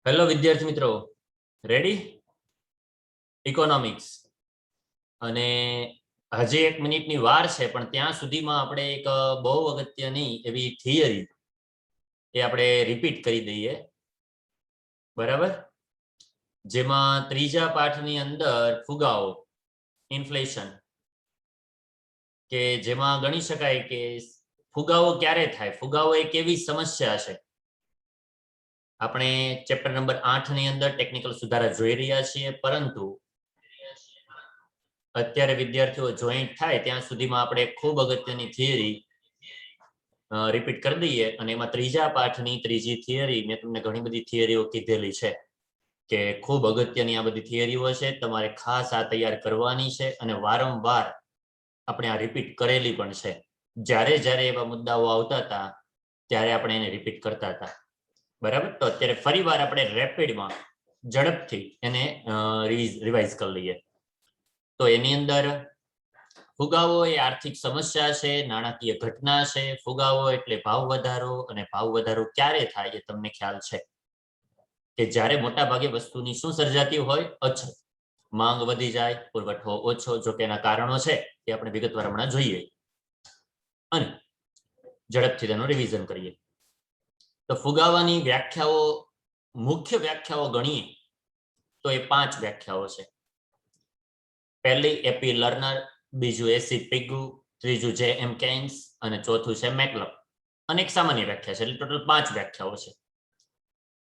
Hello વિદ્યાર્થી મિત્રો, ready? Economics અને હજી 1 મિનિટની વાર છે, પણ ત્યાં સુધીમાં આપણે એક બહુ અગત્યની એવી થિયરી એ આપણે રિપીટ કરી દઈએ, બરાબર? જેમાં ત્રીજા પાઠની અંદર ફુગાવો, ઇન્ફ્લેશન, કે જેમાં ગણી શકાય કે ફુગાવો ક્યારે થાય, ફુગાવો એક એવી સમસ્યા છે. આપણે ચેપ્ટર નંબર 8 ની અંદર ટેકનિકલ સુધારા જોઈ રહ્યા છીએ, પરંતુ અત્યારે વિદ્યાર્થીઓ જોઈન્ટ થાય ત્યાં સુધીમાં આપણે ખૂબ અગત્યની થિયરી રિપીટ કરી દઈએ. અને એમાં ત્રીજા પાઠની ત્રીજી થિયરી, મેં તમને ઘણી બધી થિયરીઓ કીધેલી છે કે ખૂબ અગત્યની આ બધી થિયરીઓ છે, તમારે ખાસ આ તૈયાર કરવાની છે અને વારંવાર આપણે આ રિપીટ કરેલી પણ છે. જ્યારે જ્યારે એવા મુદ્દાઓ આવતા હતા ત્યારે આપણે એને રિપીટ કરતા હતા, બરાબર? તો અત્યારે ફરીવાર આપણે રેપિડમાં ઝડપથી એને રિવાઇઝ કરી લઈએ. તો એની અંદર ફુગાવો એ આર્થિક સમસ્યા છે, નાણાકીય ઘટના છે. ફુગાવો એટલે ભાવ વધારો, અને ભાવ વધારો ક્યારે થાય એ તમને ખ્યાલ છે કે જ્યારે મોટા ભાગે વસ્તુની શું સર્જાતી હોય? અછત, માંગ વધી જાય, પુરવઠો ઓછો. જો કે એના કારણો છે એ આપણે વિગતવાર હમણાં જોઈએ, અને ઝડપથી તેનું રિવિઝન કરીએ. તો ફુગાવાની વ્યાખ્યાઓ, મુખ્ય વ્યાખ્યાઓ ગણીએ તો એ 5 વ્યાખ્યાઓ છે. પહેલી એપી લર્નર, બીજું એસી પિગુ, ત્રીજું જે એમ કેન્સ અને ચોથું છે મેકલપ. અને એક સામાન્ય વ્યાખ્યા છે, એટલે ટોટલ 5 વ્યાખ્યાઓ છે.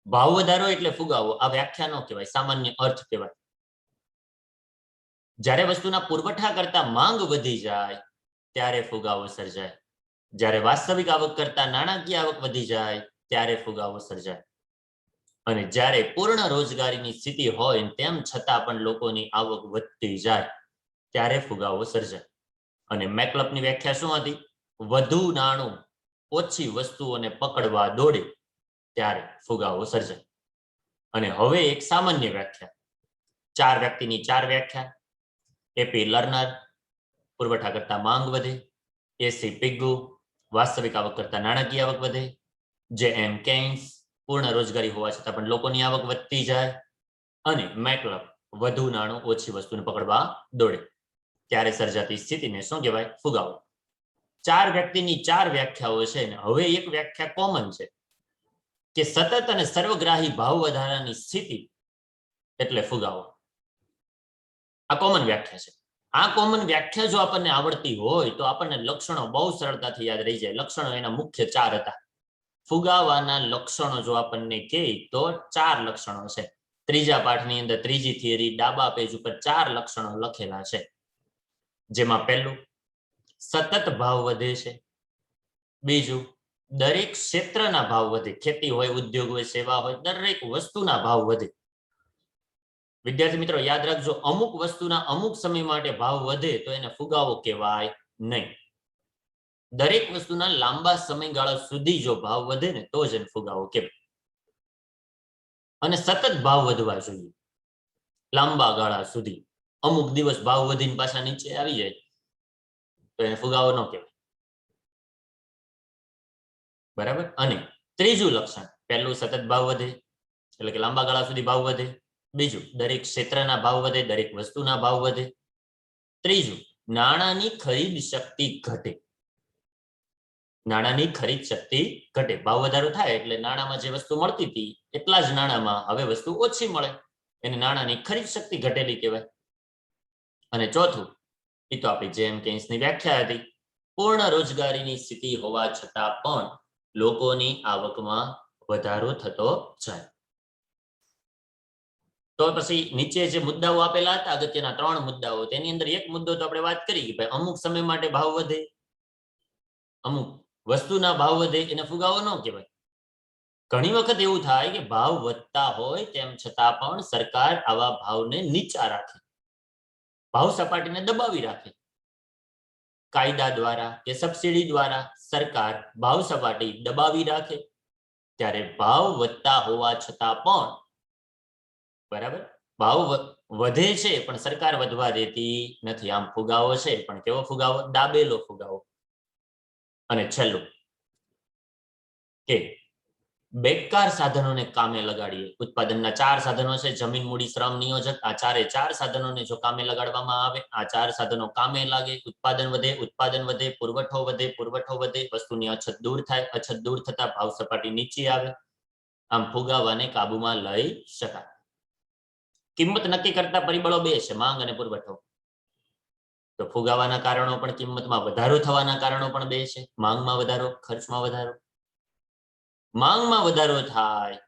ભાવ વધારો એટલે ફુગાવો, આ વ્યાખ્યા ન કહેવાય, સામાન્ય અર્થ કહેવાય. જ્યારે વસ્તુના પુરવઠા કરતા માંગ વધી જાય ત્યારે ફુગાવો સર્જાય. જ્યારે વાસ્તવિક આવક કરતા નાણાકીય આવક વધી જાય ત્યારે ફુગાવો સર્જાય. અને જ્યારે પૂર્ણ રોજગારીની સ્થિતિ હોય તેમ છતાં પણ લોકોની આવક વધતી જાય ત્યારે ફુગાવો સર્જાય. અને મેકલપની વ્યાખ્યા શું હતી? વધુ નાણું ઓછી વસ્તુઓને પકડવા દોડે ત્યારે ફુગાવો સર્જાય. અને હવે એક સામાન્ય વ્યાખ્યા, 4 વ્યક્તિની 4 વ્યાખ્યા. એપી લર્નર, પુરવઠા કરતા માંગ વધે. એસી પિગુ, વાસ્તવિક આવક કરતા નાણાકીય આવક વધે. જે એમ કેન્સ, પૂર્ણ રોજગારી હોવા છતાં પણ લોકોની આવક વધતી જાય. અને મેકલપ, વધુ નાણું ઓછી વસ્તુને પકડવા દોડે ત્યારે સર્જાતી સ્થિતિને શું કહેવાય? ફુગાવો. 4 વ્યક્તિની 4 વ્યાખ્યાઓ છે, ને હવે એક વ્યાખ્યા કોમન છે કે સતત અને સર્વગ્રાહી ભાવ વધારાની સ્થિતિ એટલે ફુગાવો. આ કોમન વ્યાખ્યા છે. આ કોમન વ્યાખ્યા જો આપણને આવડતી હોય તો આપણને લક્ષણો બહુ સરળતાથી યાદ રહી જાય. લક્ષણો એના મુખ્ય 4 હતા. ફુગાવાના લક્ષણો જો આપણને કહે તો 4 લક્ષણો છે. ત્રીજા પાઠની અંદર ત્રીજી થિયરી ડાબા પેજ ઉપર 4 લક્ષણો લખેલા છે. જેમાં પહેલું, સતત ભાવ વધે છે. બીજું, દરેક ક્ષેત્રના ભાવ વધે. ખેતી હોય, ઉદ્યોગ હોય, સેવા હોય, દરેક વસ્તુના ભાવ વધે. વિદ્યાર્થી મિત્રો યાદ રાખજો, અમુક વસ્તુના અમુક સમય માટે ભાવ વધે તો એને ફુગાવો કહેવાય નહીં. દરેક વસ્તુના લાંબા સમયગાળા સુધી જો ભાવ વધે ને તો જ એને ફુગાવો કહેવાય. અને સતત ભાવ વધવા જોઈએ લાંબા ગાળા સુધી. અમુક દિવસ ભાવ વધીને પાછા નીચે આવી જાય તો એને ફુગાવો ન કહેવાય, બરાબર? અને ત્રીજું લક્ષણ, પહેલું સતત ભાવ વધે એટલે કે લાંબા ગાળા સુધી ભાવ વધે. બીજું, દરેક ક્ષેત્રના ભાવ વધે, દરેક વસ્તુના ભાવ વધે. ત્રીજું, નાણાંની ખરીદ શક્તિ ઘટે. નાણાંની ખરીદ શક્તિ ઘટે. ભાવ વધારો થાય એટલે નાણાંમાં જે વસ્તુ મળતી હતી એટલા જ નાણાંમાં હવે વસ્તુ ઓછી મળે, એને નાણાંની ખરીદ શક્તિ ઘટેલી કહેવાય. અને ચોથું, એ તો આપણી જેમ કેન્સની વ્યાખ્યા હતી, પૂર્ણ રોજગારીની સ્થિતિ હોવા છતાં પણ લોકોની આવકમાં વધારો થતો જાય. તો પછી નીચે જે મુદ્દાઓ આપેલા હતા, અગત્યના 3 મુદ્દાઓ, તેની અંદર એક મુદ્દો તો આપણે વાત કરી કે ભાઈ અમુક સમય માટે ભાવ વધે, અમુક વસ્તુના ભાવ વધે, એને ફુગાવો ન કહેવાય. ઘણી વખત એવું થાય કે ભાવ વધતા હોય તેમ છતાં પણ સરકાર આવા ભાવને નીચા રાખે, ભાવ સપાટીને દબાવી રાખે. કાયદા દ્વારા કે સબસિડી દ્વારા સરકાર ભાવ સપાટી દબાવી રાખે ત્યારે ભાવ વધતા હોવા છતાં પણ, બરાબર, ભાવ વધે છે પણ સરકાર વધવા દેતી નથી. આમ ફુગાવો છે, પણ કેવો ફુગાવો? દાબેલો ફુગાવો. અને છેલ્લું કે બેકાર સાધનોને કામે લગાડીએ. ઉત્પાદનના 4 સાધનો છે: જમીન, મૂડી, શ્રમ, નિયોજક. આ 4 સાધનોને જો કામે લગાડવામાં આવે, આ 4 સાધનો કામે લાગે, ઉત્પાદન વધે, પુરવઠો વધે, વસ્તુની અછત દૂર થાય, અછત દૂર થતા ભાવ સપાટી નીચે આવે. આમ ફુગાવાને કાબુમાં લઈ શકાય. કિંમત નક્કી કરતા પરિબળો 2 છે: માંગ અને પુરવઠો. તો ફુગાવાના કારણો પણ, કિંમતમાં વધારો થવાના કારણો પણ 2 છે: માંગમાં વધારો, ખર્ચમાં વધારો. માંગમાં વધારો થાય,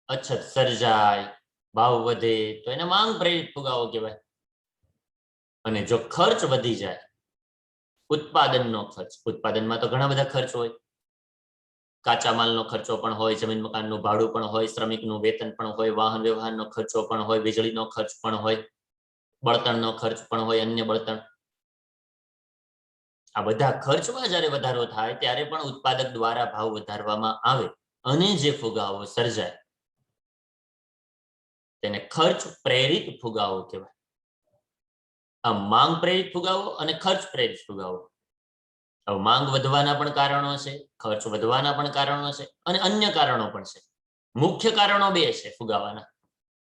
અછત સર્જાય, ભાવ વધે, તો એને માંગ પ્રેરિત ફુગાવો કહેવાય. અને જો ખર્ચ વધી જાય, ઉત્પાદનનો ખર્ચ, ઉત્પાદનમાં તો ઘણા બધા ખર્ચ હોય. કાચા માલનો ખર્ચો પણ હોય, જમીન મકાનનું ભાડું પણ હોય, શ્રમિકનું વેતન પણ હોય, વાહન વ્યવહારનો ખર્ચો પણ હોય, વીજળીનો ખર્ચ પણ હોય, બળતણનો ખર્ચ પણ હોય, અન્ય બળતણ. આ બધા ખર્ચમાં જ્યારે વધારો થાય ત્યારે પણ ઉત્પાદક દ્વારા ભાવ વધારવામાં આવે અને જે ફુગાવો સર્જાય તેને ખર્ચ પ્રેરિત ફુગાવો કહેવાય. આ માંગ પ્રેરિત ફુગાવો અને ખર્ચ પ્રેરિત ફુગાવો. હવે માંગ વધવાના પણ કારણો છે, ખર્ચ વધવાના પણ કારણો છે અને અન્ય કારણો પણ છે. મુખ્ય કારણો 2 છે ફુગાવાના.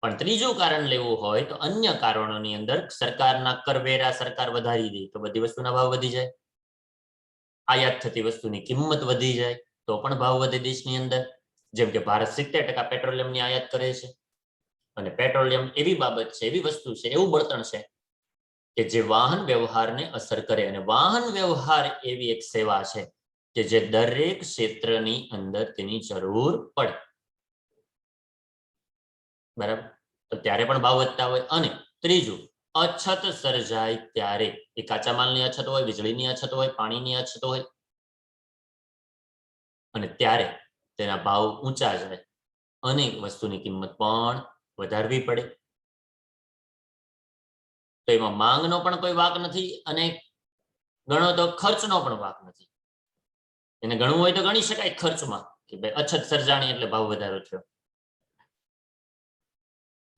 પણ ત્રીજું કારણ લેવું હોય તો અન્ય કારણોની અંદર સરકારના કરવેરા સરકાર વધારી દે તો બધી વસ્તુના ભાવ વધી જાય. આયાત થતી વસ્તુની કિંમત વધી જાય તો પણ ભાવ વધે દેશની અંદર. જેમ કે ભારત 70% પેટ્રોલિયમની આયાત કરે છે. અને પેટ્રોલિયમ એવી બાબત છે, એવી વસ્તુ છે, એવું બળતણ છે કે જે વાહન વ્યવહારને અસર કરે. અને વાહન વ્યવહાર એવી એક સેવા છે કે જે દરેક ક્ષેત્રની અંદર તેની જરૂર પડે. બરાબર? તો ત્યારે પણ ભાવ વધતા હોય. અને ત્રીજું, અછત સર્જાય ત્યારે, એ કાચા માલની અછત હોય, વીજળીની અછત હોય, પાણીની અછત હોય, અને ત્યારે તેના ભાવ ઊંચા જાય અને વસ્તુની કિંમત પણ વધારવી પડે. તો એમાં માંગનો પણ કોઈ વાક નથી અને ગણો તો ખર્ચનો પણ વાક નથી. એને ગણવું હોય તો ગણી શકાય ખર્ચમાં કે ભાઈ અછત સર્જાણી એટલે ભાવ વધારો થયો.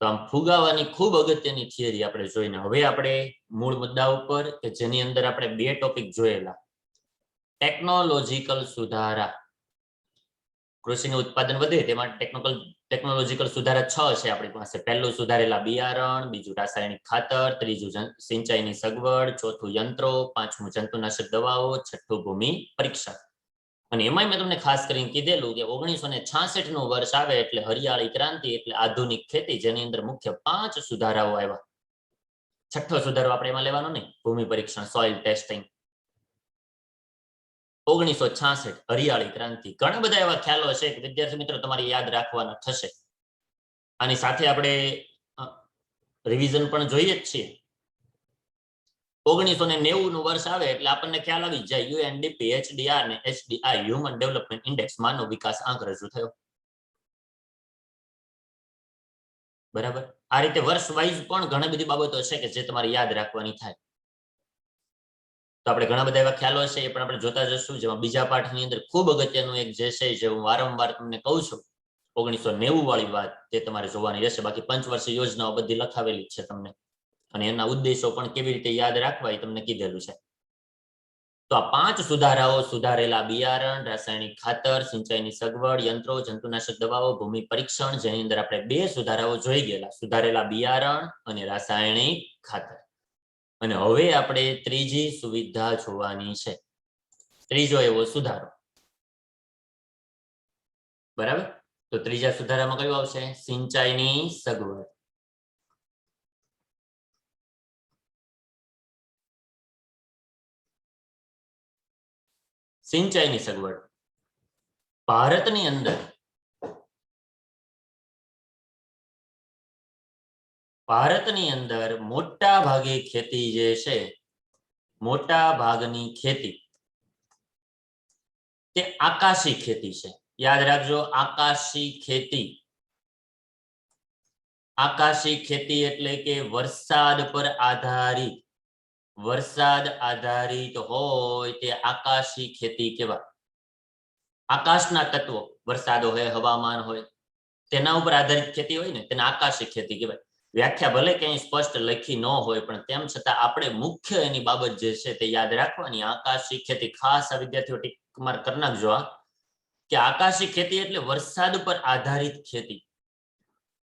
તો આમ ફુગાવાની ખૂબ અગત્યની થિયરી આપણે જોઈને હવે આપણે મૂળ મુદ્દા ઉપર કે જેની અંદર આપણે 2 ટોપિક જોયેલા. ટેકનોલોજીકલ સુધારા. કૃષિનું ઉત્પાદન વધે તે માટે ટેકનોલોજીકલ સુધારા 6 છે આપણી પાસે. પહેલું સુધારેલા બિયારણ, બીજું રાસાયણિક ખાતર, ત્રીજું સિંચાઈની સગવડ, ચોથું યંત્રો, પાંચમું જંતુનાશક દવાઓ, છઠ્ઠું ભૂમિ પરીક્ષણ. અને એમાંય મેં તમને ખાસ કરીને કીધેલું કે 1966 નું વર્ષ આવે એટલે હરિયાળી ક્રાંતિ એટલે આધુનિક ખેતી, જેની અંદર મુખ્ય 5 સુધારાઓ આવ્યા. છઠ્ઠો સુધારો આપણે એમાં લેવાનો નહીં, ભૂમિ પરીક્ષણ, સોઇલ ટેસ્ટિંગ. 1966 હરિયાળી ક્રાંતિ. ઘણા બધા એવા ખ્યાલો છે કે વિદ્યાર્થી મિત્રો તમારે યાદ રાખવાના થશે. આની સાથે આપણે રિવિઝન પણ જોઈએ જ છીએ. 1990 નું વર્ષ આવે એટલે આપણને ખ્યાલ આવી જાય યુએનડીપી, એચડીઆર ને એચડીઆઈ, હ્યુમન ડેવલપમેન્ટ ઇન્ડેક્સ, માનવ વિકાસ આંક રજૂ થયો. બરાબર? આ રીતે વર્ષ વાઇઝ પણ ઘણી બધી બાબતો છે કે જે તમારે યાદ રાખવાની થાય. તો આપણે ઘણા બધા એવા ખ્યાલો છે એ પણ આપણે જોતા જશું. જેમાં બીજા પાઠની અંદર ખૂબ અગત્યનું એક જે છે, જે હું વારંવાર તમને કહું છું, 1990 વાળી વાત, તે તમારે જોવાની રહેશે. બાકી પંચવર્ષીય યોજનાઓ બધી લખાવેલી છે તમને, અને એના ઉદ્દેશો પણ કેવી રીતે યાદ રાખવા એ તમને કીધેલું છે. તો આ 5 સુધારાઓ: સુધારેલા બિયારણ, રાસાયણિક ખાતર, સિંચાઈની સગવડ, યંત્રો, જંતુનાશક દવાઓ, ભૂમિ પરીક્ષણ, જેની અંદર આપણે 2 સુધારાઓ જોઈ ગયેલા, સુધારેલા બિયારણ અને રાસાયણિક ખાતર. અને હવે આપણે ત્રીજી સુવિધા જોવાની છે, ત્રીજો એવો સુધારો. બરાબર? તો ત્રીજા સુધારામાં કયું આવશે? સિંચાઈની સગવડ. સિંચાઈની સગવડ ભારતની અંદર મોટા ભાગે ખેતી જે છે, મોટા ભાગની ખેતી તે આકાશી ખેતી છે. યાદ રાખજો, આકાશી ખેતી. આકાશી ખેતી એટલે કે વરસાદ પર આધારિત, વરસાદ આધારિત હોય તે આકાશી ખેતી કહેવાય. આકાશના તત્વો, વરસાદ હોય, હવામાન હોય, તેના ઉપર આધારિત ખેતી હોય ને તેને આકાશી ખેતી કહેવાય. વ્યાખ્યા ભલે ક્યાંય સ્પષ્ટ લખી ન હોય પણ તેમ છતાં આપણે મુખ્ય એની બાબત જે છે તે યાદ રાખવાની. આકાશી ખેતી ખાસ આ વિદ્યાર્થીઓ ટીક માર્ક કરી નાખજો. કે આકાશી ખેતી એટલે વરસાદ ઉપર આધારિત ખેતી,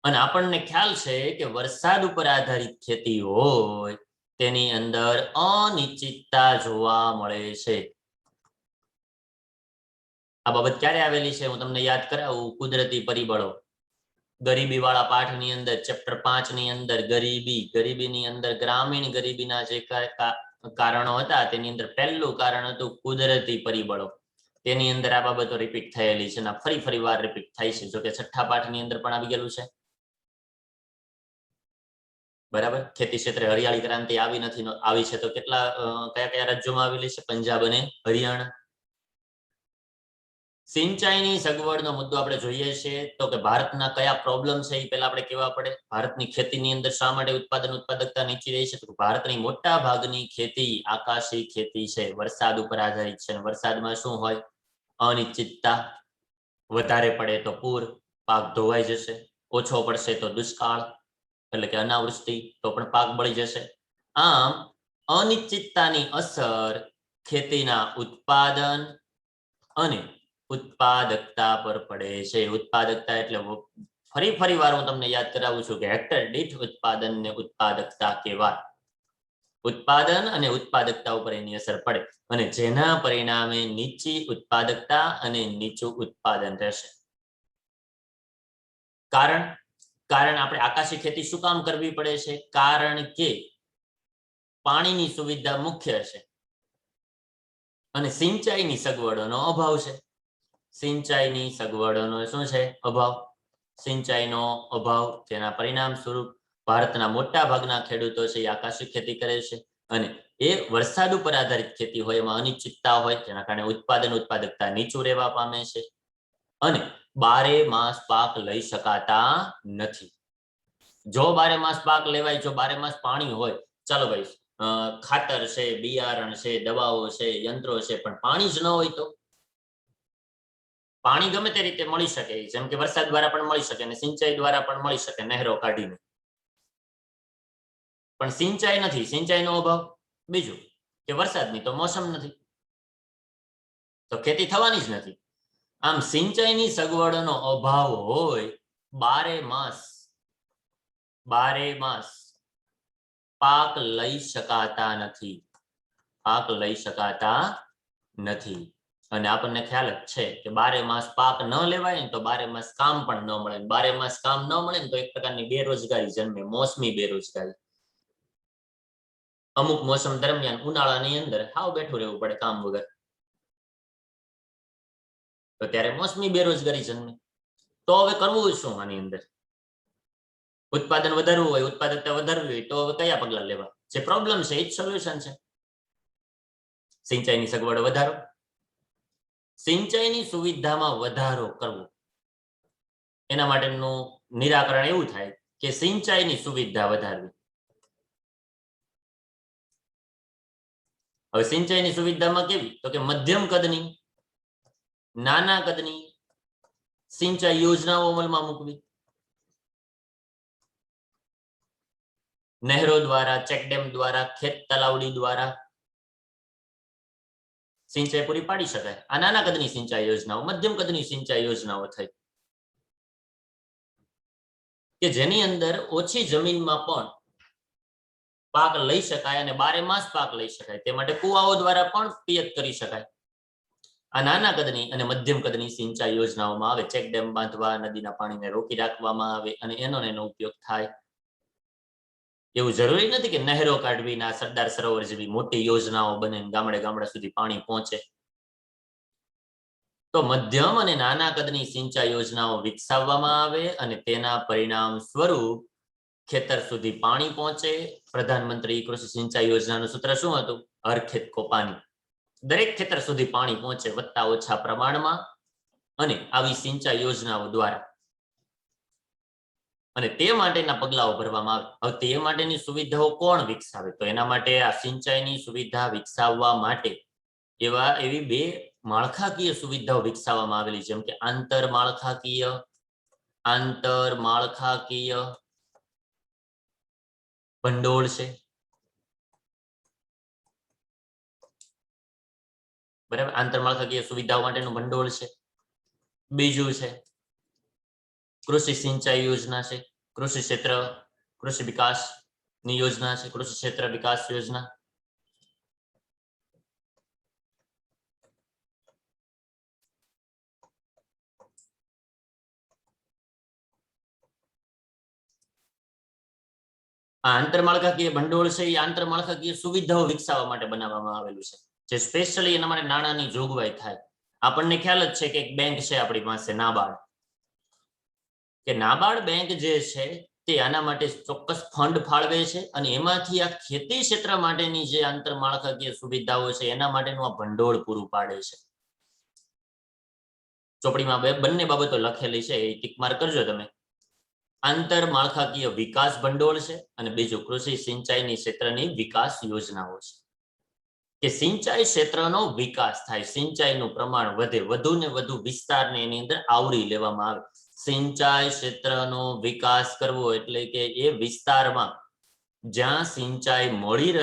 અને આપણને ખ્યાલ છે કે વરસાદ ઉપર આધારિત ખેતી હોય તેની અંદર અનિશ્ચિતતા જોવા મળે છે. આ બાબત ક્યારે આવેલી છે હું તમને યાદ કરાવું. કુદરતી પરિબળો, ગરીબી વાળા પાઠની અંદર ચેપ્ટર 5 ની અંદર ગરીબીની અંદર ગ્રામીણ ગરીબીના જે કારણો હતા તેની અંદર પહેલું કારણ હતું કુદરતી પરિબળો. તેની અંદર આ બાબતો રિપીટ થયેલી છે, ફરી વાર રિપીટ થાય છે. જો કે છઠ્ઠા પાઠની અંદર પણ આવી ગયેલું છે. બરાબર. ખેતી ક્ષેત્રે હરિયાળી ક્રાંતિ આવી નથી, આવી છે તો કેટલા કયા રાજ્યોમાં આવેલી છે? પંજાબ અને હરિયાણા. સિંચાઈની સગવડનો મુદ્દો આપણે જોઈએ છીએ તો કે ભારતના કયા પ્રોબ્લેમ છે એ પહેલા આપણે કહેવા પડે. ભારતની ખેતીની અંદર શા માટે ઉત્પાદકતા નીચી રહી છે? તો ભારતની મોટા ભાગની ખેતી આકાશી ખેતી છે, વરસાદ ઉપર આધારિત છે. વરસાદમાં શું હોય? અનિશ્ચિતતા. વધારે પડે તો પૂર, પાક ધોવાઈ જશે. ઓછો પડશે તો દુષ્કાળ એટલે કે અનાવૃષ્ટિ, તો પણ પાક બળી જશે. આમ અનિશ્ચિતતાની અસર ખેતીના ઉત્પાદન અને ઉત્પાદકતા પર પડે છે. ઉત્પાદકતા એટલે ફરી વાર હું તમને યાદ કરાવું છું કે હેક્ટર દીઠ ઉત્પાદન ને ઉત્પાદકતા કહેવાય. ઉત્પાદન અને ઉત્પાદકતા ઉપર એની અસર પડે, અને જેના પરિણામે નીચી ઉત્પાદકતા અને નીચું ઉત્પાદન રહેશે. કારણ આપણે આકાશી ખેતી શું કામ કરવી પડે છે? કારણ કે પાણીની સુવિધા મુખ્ય છે અને સિંચાઈની સગવડોનો અભાવ છે. સિંચાઈની સગવડોનો શું છે? અભાવ. સિંચાઈનો અભાવ, તેના પરિણામ સ્વરૂપ ભારતના મોટા ભાગના ખેડૂતો છે એ આકાશી ખેતી કરે છે, અને એ વરસાદ ઉપર આધારિત ખેતી હોય, એમાં અનિશ્ચિતતા હોય, જેના કારણે ઉત્પાદકતા નીચું રહેવા પામે છે, અને 12 માસ પાક લઈ શકાતા નથી. જો 12 માસ પાક લેવાય, જો 12 માસ પાણી હોય, ચાલો ભાઈ ખાતર છે, બિયારણ છે, દવાઓ છે, યંત્રો છે, પણ પાણી જ ન હોય તો પાણી ગમે તે રીતે મળી શકે, જેમ કે વરસાદ દ્વારા પણ મળી શકે અને સિંચાઈ દ્વારા પણ મળી શકે, નહેરો કાઢીને. પણ સિંચાઈ નથી, સિંચાઈનો અભાવ. બીજું કે વરસાદની તો મોસમ નથી, તો ખેતી થવાની જ નથી. આમ સિંચાઈની સગવડનો અભાવ હોય, 12 માસ પાક લઈ શકાતા નથી. પાક લઈ શકાતા નથી. અને આપણને ખ્યાલ જ છે કે 12 માસ પાક ન લેવાય ને તો 12 માસ કામ પણ ન મળે. 12 માસ કામ ન મળે ને તો એક પ્રકારની બેરોજગારી જન્મે, મોસમી બેરોજગારી. અમુક મોસમ દરમિયાન ઉનાળાની અંદર હાવ બેઠું રહેવું પડે કામ વગર, તો ત્યારે મોસમી બેરોજગારી જન્મે. તો હવે કરવું શું આની અંદર? ઉત્પાદન વધારવું હોય, ઉત્પાદકતા વધારવી હોય, તો હવે કયા પગલા લેવા? જે પ્રોબ્લેમ છે એ જ સોલ્યુશન છે. સિંચાઈની સગવડ વધારો, સિંચાઈની સુવિધામાં વધારો કરવો. એના માટેનું નિરાકરણ એવું થાય કે સિંચાઈની સુવિધા વધારવી. હવે સિંચાઈની સુવિધામાં કેવી? તો કે મધ્યમ કદની, નાના કદની સિંચાઈ યોજનાઓ અમલમાં મૂકવી. નહેરો દ્વારા, ચેકડેમ દ્વારા, ખેત તલાવડી દ્વારા સિંચાઈ પૂરી પાડી શકાય. આ નાના કદની સિંચાઈ યોજનાઓ. મધ્યમ કદની સિંચાઈ યોજનાઓ થઈ કે જેની અંદર ઓછી જમીનમાં પણ પાક લઈ શકાય અને 12 માસ પાક લઈ શકાય. તે માટે કુવાઓ દ્વારા પણ પિયત કરી શકાય. આ નાના કદની અને મધ્યમ કદની સિંચાઈ યોજનાઓમાં આવે. ચેકડેમ બાંધવા, નદીના પાણીને રોકી રાખવામાં આવે અને એનો ઉપયોગ થાય. એવું જરૂરી નથી કે નહેરો કાઢવીના સરદાર સરોવર જેવી મોટી યોજનાઓ બને, ગામડા સુધી પાણી પહોંચે. તો મધ્યમ અને નાના કદની સિંચાઈ યોજનાઓ વિકસાવવામાં આવે અને તેના પરિણામ સ્વરૂપ ખેતર સુધી પાણી પહોંચે. પ્રધાનમંત્રી કૃષિ સિંચાઈ યોજનાનું સૂત્ર શું હતું? હર ખેત કો પાણી. દરેક ખેતર સુધી પાણી પહોંચે વત્તા ઓછા પ્રમાણમાં, અને આવી સિંચાઈ યોજનાઓ દ્વારા. અને તે માટેના પગલાઓ ભરવામાં આવે. હવે તે માટેની સુવિધાઓ કોણ વિકસાવે? તો એના માટે આ સિંચાઈની સુવિધા વિકસાવવા માટે એવી 2 માળખાકીય સુવિધાઓ વિકસાવવામાં આવેલી, જેમ કે આંતરમાળખાકીય ભંડોળ છે. બરાબર, આંતરમાળખાકીય સુવિધાઓ માટેનું ભંડોળ છે. બીજું છે કૃષિ સિંચાઈ યોજના છે, કૃષિ ક્ષેત્ર કૃષિ વિકાસ ની યોજના છે, કૃષિ ક્ષેત્ર વિકાસ યોજના. આ આંતરમાળખાકીય ભંડોળ છે એ આંતરમાળખાકીય સુવિધાઓ વિકસાવવા માટે બનાવવામાં આવેલું છે, જે સ્પેશિયલી એના માટે નાણાંની જોગવાઈ થાય. આપણને ખ્યાલ જ છે કે એક બેંક છે આપણી પાસે નાબાર્ડ, કે નાબાર્ડ બેંક જે છે તે આના માટે ચોક્કસ ફંડ ફાળવે છે અને એમાંથી આ ખેતી ક્ષેત્ર માટેની જે આંતરમાળખાકીય સુવિધાઓ છે એના માટેનું આ ભંડોળ પૂરું પાડે છે. ચોપડીમાં બંને બાબતો લખેલી છે, એ ટીક માર્ક કરજો તમે. આંતરમાળખાકીય વિકાસ ભંડોળ છે અને બીજું કૃષિ સિંચાઈની ક્ષેત્રની વિકાસ યોજનાઓ છે, કે સિંચાઈ ક્ષેત્રનો વિકાસ થાય, સિંચાઈનું પ્રમાણ વધે, વધુ ને વધુ વિસ્તારને એની અંદર આવરી લેવામાં આવે. સિંચાઈ ક્ષેત્રનો વિકાસ કરવો એટલે કે એ વિસ્તારમાં જ્યાં સિંચાઈ મળી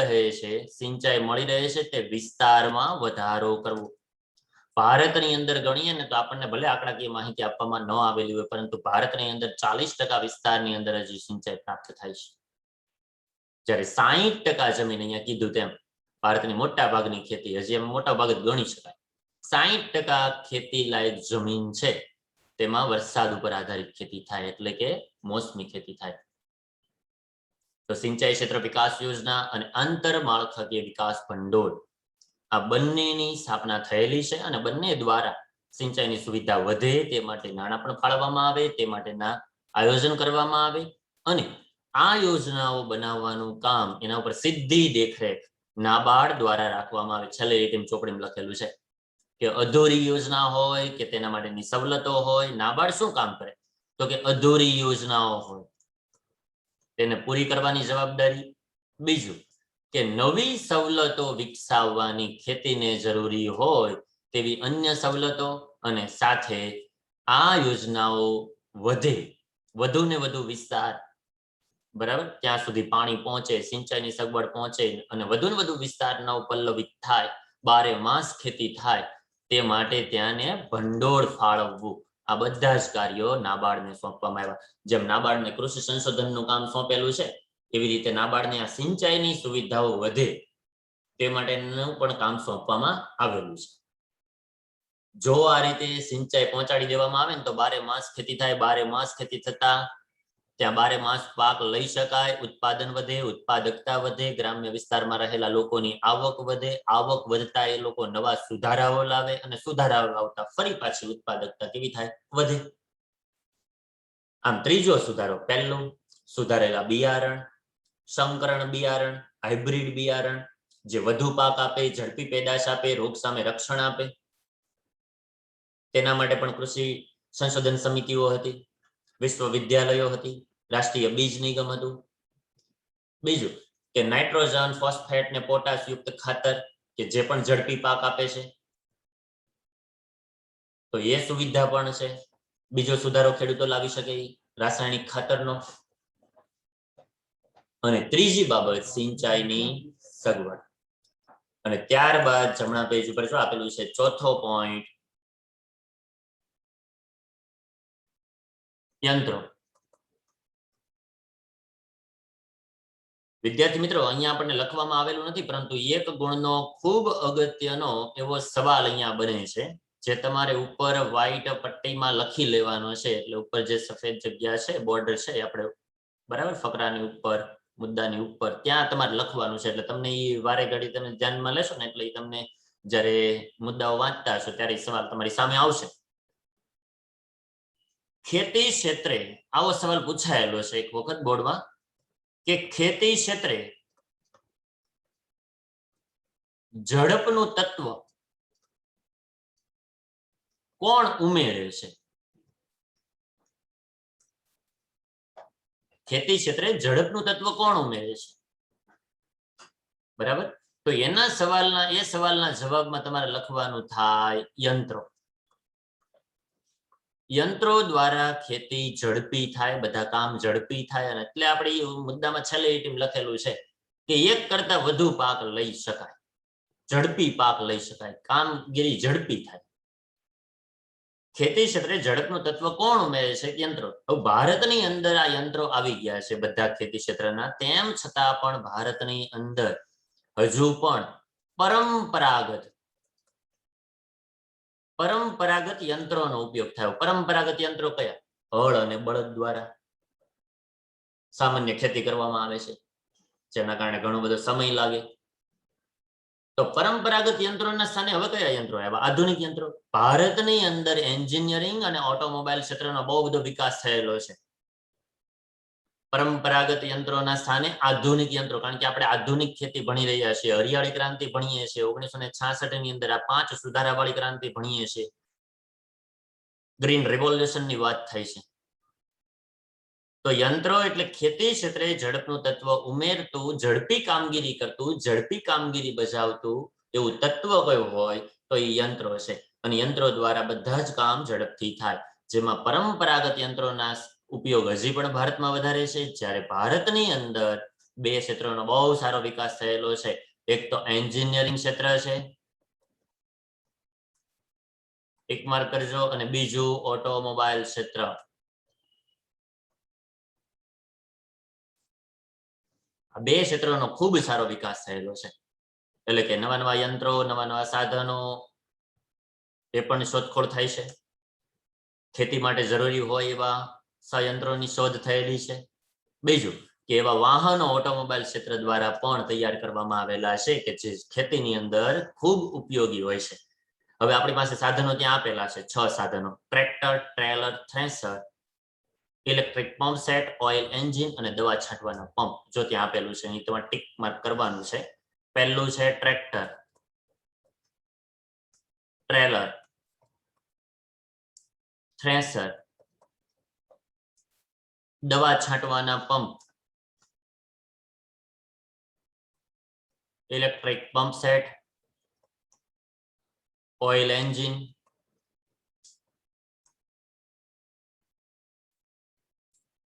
રહે છે તે વિસ્તારમાં વધારો કરવો. ભારતની અંદર ગણીએ ને તો આપણને ભલે આંકડાકીય માહિતી આપવામાં ન આવેલી હોય, પરંતુ ભારતની અંદર 40% વિસ્તારની અંદર હજી સિંચાઈ પ્રાપ્ત થાય છે, જ્યારે 60% જમીન અહીંયા કીધું તેમ ભારતની મોટા ભાગની ખેતી હજી એમ મોટા ભાગ ગણી શકાય. 60% ખેતી લાયક જમીન છે તેમાં વરસાદ ઉપર આધારિત ખેતી થાય, એટલે કે મોસમી ખેતી થાય. તો સિંચાઈ ક્ષેત્ર વિકાસ યોજના અને આંતરમાળખાકીય વિકાસ ભંડોળ આ બંનેની સ્થાપના થયેલી છે અને બંને દ્વારા સિંચાઈની સુવિધા વધે તે માટે નાણાં પણ ફાળવવામાં આવે, તે માટેના આયોજન કરવામાં આવે અને આ યોજનાઓ બનાવવાનું કામ, એના ઉપર સીધી દેખરેખ નાબાર્ડ દ્વારા રાખવામાં આવે. છેલ્લે રીતેમ ચોપડીમાં લખેલું છે કે અધૂરી યોજના હોય કે તેના માટેની સવલતો હોય, નાબાર્ડ શું કામ કરે તો કે અધૂરી યોજનાઓ હોય તેને પૂરી કરવાની જવાબદારી. બીજું કે નવી સવલતો વિકસાવવાની ખેતીને જરૂરી હોય તેવી અન્ય સવલતો, અને સાથે આ યોજનાઓ વધુ ને વધુ વિસ્તાર, બરાબર, ત્યાં સુધી પાણી પહોંચે, સિંચાઈની સગવડ પહોંચે અને વધુ ને વધુ વિસ્તાર નવપલ્લવિત થાય, 12 માસ ખેતી થાય, તે માટે ત્યાંને ભંડોળ ફાળવવું. આ બધા જ કાર્યો નાબાર્ડને સોંપવામાં આવ્યા. જેમ નાબાર્ડને કૃષિ સંશોધનનું કામ સોંપેલું છે, એવી રીતે નાબાર્ડને આ સિંચાઈની સુવિધાઓ વધે તે માટેનું પણ કામ સોંપવામાં આવેલું છે. જો આ રીતે સિંચાઈ પહોંચાડી દેવામાં આવે ને તો 12 માસ ખેતી થાય, 12 માસ ખેતી થતા ત્યાં 12 માસ પાક લઈ શકાય, ઉત્પાદન વધે, ઉત્પાદકતા વધે, ગ્રામ્ય વિસ્તારમાં રહેલા લોકોની આવક વધે, આવક વધતા એ લોકો નવા સુધારાઓ લાવે અને સુધારાઓ લાવતા ફરી પાછી ઉત્પાદકતા કેવી થાય, વધે. આમ ત્રીજો સુધારો, પહેલું સુધારેલા બિયારણ, સંકરણ બિયારણ, હાઇબ્રિડ બિયારણ, જે વધુ પાક આપે, ઝડપી પેદાશ આપે, રોગ સામે રક્ષણ આપે, તેના માટે પણ કૃષિ સંશોધન સમિતિઓ હતી, વિશ્વવિદ્યાલયો હતી, રાષ્ટ્રીય બીજ નિગમ હતું. બીજું કે નાઇટ્રોજન, ફોસ્ફેટ ને પોટાશ યુક્ત ખાતર કે જે પણ ઝડપી પાક આપે છે, તો એ સુવિધા પણ છે. બીજો સુધારો ખેડૂતો લાવી શકે રાસાયણિક ખાતરનો. અને ત્રીજી બાબત સિંચાઈની સગવડ. અને ત્યારબાદ જમણા પેજ ઉપર શું આપેલું છે, ચોથો પોઈન્ટ, યંત્રો. વિદ્યાર્થી મિત્રો, અહીંયા આપણને લખવામાં આવેલું નથી, પરંતુ એક ગુણનો ખૂબ અગત્યનો એવો સવાલ અહીંયા બને છે, જે તમારે ઉપર વ્હાઈટ પટ્ટીમાં લખી લેવાનો છે. એટલે ઉપર જે સફેદ જગ્યા છે, બોર્ડર છે, આપણે બરાબર ફકરાની ઉપર, મુદ્દાની ઉપર, ત્યાં તમારે લખવાનું છે. એટલે તમને એ વારે ઘડી તમે ધ્યાનમાં લેશો ને એટલે તમને જ્યારે મુદ્દાઓ વાંચતા હશો ત્યારે સવાલ તમારી સામે આવશે. ખેતી ક્ષેત્રે આવો સવાલ પૂછાયેલો છે એક વખત બોર્ડમાં, કે ખેતી ક્ષેત્રે ઝડપનું તત્વ કોણ ઉમેરે છે? ખેતી ક્ષેત્રે ઝડપનું તત્વ કોણ ઉમેરે છે? બરાબર. તો એના સવાલના જવાબમાં તમારે લખવાનું થાય યંત્રો. યંત્રો દ્વારા ખેતી ઝડપી થાય, બધા કામ ઝડપી થાય. અને એટલે આપણે એ મુદ્દામાં છેલ્લે લખેલું છે કે એક કરતા વધુ પાક લઈ શકાય, ઝડપી પાક લઈ શકાય, કામગીરી ઝડપી થાય. ખેતી ક્ષેત્રે ઝડપનું તત્વ કોણ ઉમેરે છે? યંત્રો. હવે ભારતની અંદર આ યંત્રો આવી ગયા છે બધા ખેતી ક્ષેત્રના, તેમ છતાં પણ ભારતની અંદર હજુ પણ પરંપરાગત યંત્રોનો ઉપયોગ થયો. પરંપરાગત યંત્રો કયા? હળ અને બળદ દ્વારા સામાન્ય ખેતી કરવામાં આવે છે, જેના કારણે ઘણો બધો સમય લાગે. તો પરંપરાગત યંત્રોના સ્થાને હવે કયા યંત્રો આવ્યા? આધુનિક યંત્રો. ભારતની અંદર એન્જિનિયરિંગ અને ઓટોમોબાઈલ ક્ષેત્રનો બહુ બધો વિકાસ થયેલો છે. પરંપરાગત યંત્રોના સ્થાને આધુનિક યંત્રો, કારણ કે આપણે આધુનિક ખેતી ભણી રહ્યા છીએ, હરિયાળી ક્રાંતિ ભણીએ છીએ, 1966 ની અંદર આ 5 સુધારાવાળી ક્રાંતિ ભણીએ છીએ, ગ્રીન રિવોલ્યુશન ની વાત થાય છે. તો યંત્રો એટલે ખેતી ક્ષેત્રે ઝડપનું તત્વ ઉમેરતું, ઝડપી કામગીરી કરતું, ઝડપી કામગીરી બજાવતું એવું તત્વ કયું હોય તો એ યંત્રો છે. અને યંત્રો દ્વારા બધા જ કામ ઝડપથી થાય. જેમાં પરંપરાગત યંત્રોના ઉપયોગ હજી પણ ભારતમાં વધારે છે, જ્યારે ભારતની અંદર 2 ક્ષેત્રોનો બહુ સારો વિકાસ થયેલો છે. એક તો એન્જિનિયરિંગ ક્ષેત્ર છે, એક માર્ક કરજો, અને બીજું ઓટોમોબાઈલ ક્ષેત્ર. આ 2 ક્ષેત્રોનો ખૂબ સારો વિકાસ થયેલો છે. એટલે કે નવા નવા યંત્રો, નવા નવા સાધનો એ પણ શોધખોળ થાય છે. ખેતી માટે જરૂરી હોય એવા સંયંત્રોની શોધ થયેલી છે. બીજું કે એવા વાહનો ઓટોમોબાઈલ ક્ષેત્ર દ્વારા પણ તૈયાર કરવામાં આવેલા છે કે જે ખેતીની અંદર ખૂબ ઉપયોગી હોય છે. હવે આપણી પાસે સાધનો ત્યાં આપેલા છે, 6 સાધનો: tractor, trailer, thresher, electric pump set, oil engine અને દવા છાંટવાના પંપ. જો ત્યાં આપેલું છે અહીં તમારે ટિક માર્ક કરવાનું છે. પહેલું છે ટ્રેક્ટર, ટ્રેલર, થ્રેશર, દવા છાંટવાના pump, electric pump set, oil engine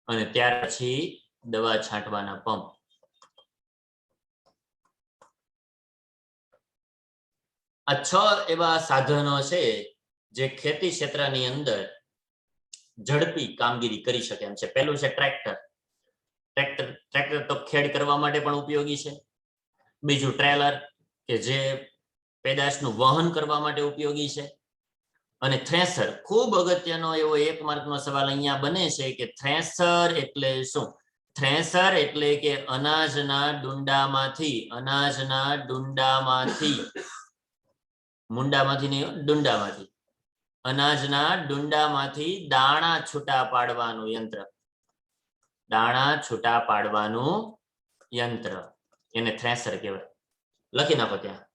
અને ત્યાર પછી દવા છાંટવાના પંપ. આ 6 એવા સાધનો છે જે ખેતી ક્ષેત્રની અંદર ઝડપી કામગીરી કરી શકે એમ છે. પહેલું છે ટ્રેક્ટર. ટ્રેક્ટર તો ખેડ કરવા માટે પણ ઉપયોગી છે. બીજું ટ્રેલર કે જે પેદાશનું વહન કરવા માટે ઉપયોગી છે. અને થ્રેશર, ખૂબ અગત્યનો એવો 1 માર્કનો સવાલ અહીંયા બને છે કે થ્રેશર એટલે શું? થ્રેશર એટલે કે અનાજના ડુંડામાંથી મુંડામાંથી નહીં, ડુંડામાંથી, અનાજના ડુંડામાંથી દાણા છૂટા પાડવાનું યંત્ર. દાણા છૂટા પાડવાનું યંત્ર, એને થ્રેશર કહેવાય. લખી નાખો ત્યાં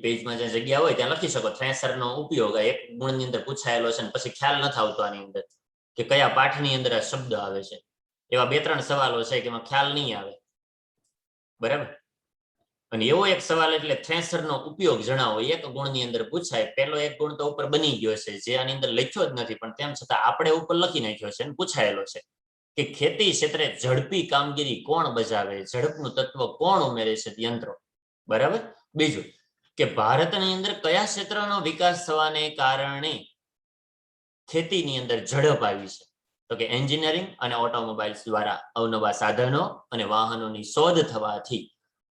પેજમાં જે જગ્યા હોય ત્યાં લખી શકો. થ્રેશરનો ઉપયોગ એક ગુણની અંદર પૂછાયેલો છે, પછી ખ્યાલ નથી આવતો આની અંદર કે કયા પાઠની અંદર આ શબ્દ આવે છે. એવા 2-3 સવાલો છે કે એમાં ખ્યાલ નહીં આવે, બરાબર? અને એવો એક સવાલ એટલે થ્રેશરનો ઉપયોગ જણાવો, એક ગુણની અંદર પૂછાય. પહેલો એક ગુણ તો ઉપર બની ગયો છે, જે આની અંદર લખ્યો જ નથી, પણ તેમ છતાં આપણે ઉપર લખી નાખ્યો છે અને પૂછાયેલો છે કે ખેતી ક્ષેત્રે ઝડપી કામગીરી કોણ બજાવે, ઝડપનું તત્વ કોણ ઉમેરે છે? યંત્રો, બરાબર. બીજું કે ભારતની અંદર કયા ક્ષેત્રનો વિકાસ થવાને કારણે ખેતીની અંદર ઝડપ આવી છે? તો કે એન્જિનિયરિંગ અને ઓટોમોબાઈલ્સ દ્વારા અવનવા સાધનો અને વાહનોની શોધ થવાથી